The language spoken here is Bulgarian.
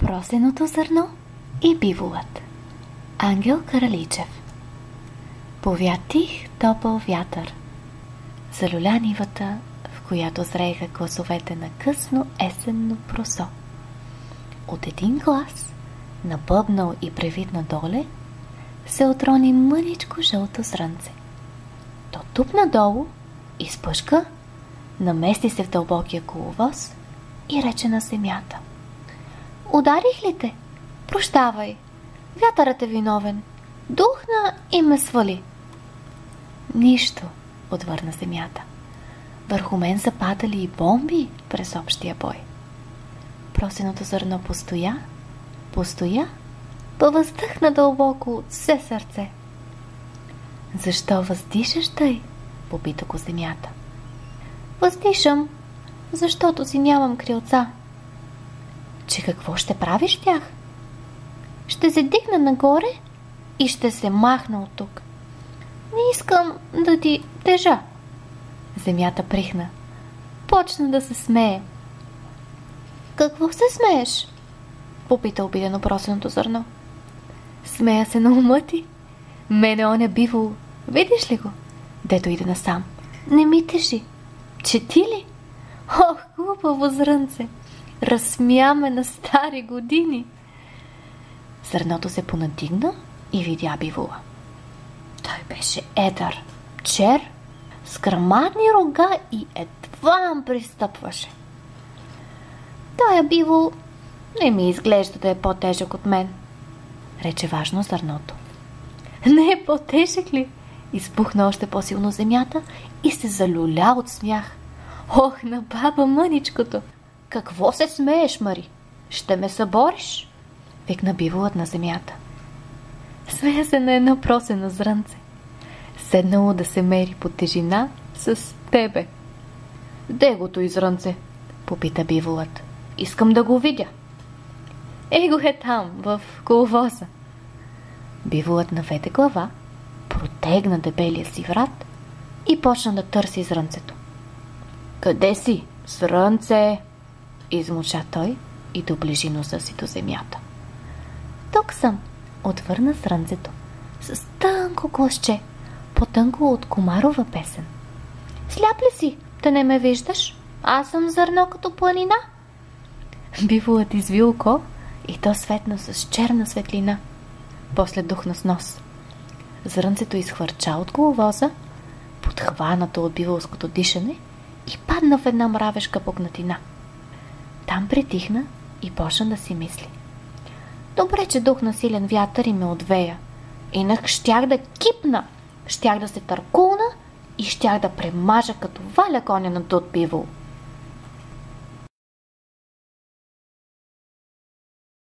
Просеното зърно и биволът. Ангел Караличев. Повя тих, топъл вятър. Залюля нивата, в която зрееха гласовете на късно есенно просо. От един глас, набъбнал и превит надоле, се отрони мъничко жълто зрънце. То тупна долу, изпъшка, намести се в дълбокия коловоз и рече на земята: "Ударих ли те? Прощавай. Вятърът е виновен. Духна и ме свали." "Нищо", отвърна земята. "Върху мен са падали и бомби през общия бой." Просеното зърно постоя, повъздъхна дълбоко от все сърце. "Защо въздишаш тъй?" попита го земята. "Въздишам, защото си нямам крилца." "Че какво ще правиш тях?" "Ще се дигна нагоре и ще се махна от тук. Не искам да ти тежа." Земята прихна. Почна да се смее. "Какво се смееш?" попита обидено просеното зърно. "Смея се на ума ти. Мене он е бивол. Видиш ли го? Дето иде насам. Не ми тежи. Че ти ли? Ох, глупаво зрънце. Разсмя ме на стари години." Зърното се понадигна и видя бивола. Той беше едър, чер, с грамадни рога и едва пристъпваше. "Тоя бивол не ми изглежда да е по-тежък от мен", рече важно зърното. "Не е по-тежък ли?" Избухна още по-силно земята и се залюля от смях. "Ох, на баба мъничкото! Какво се смееш, Мари? Ще ме събориш?" викна биволът на земята. Смея се на едно просено зрънце, седнало да се мери по тежина с тебе. "Де го той зрънце?" попита биволът. "Искам да го видя." "Его е там, в коловоза." Биволът наведе глава, протегна дебелия си врат и почна да търси зрънцето. "Къде си, зрънце?" измуча той и доближи носа си до земята. "Тук съм", отвърна зрънцето с тънко гласче, по-тънко от комарова песен. "Сляп ли си, да не ме виждаш? Аз съм зърно като планина." Биволът изви око и то светна с черна светлина. После духна с нос. Зрънцето изхвърча от коловоза, подхванато от биволското дишане, и падна в една мравешка пукнатина. Там притихна и почна да си мисли: "Добре, че духна силен вятър и ме отвея. Инак щях да кипна, щях да се търкулна и щях да премажа като валя коня на тот бивол."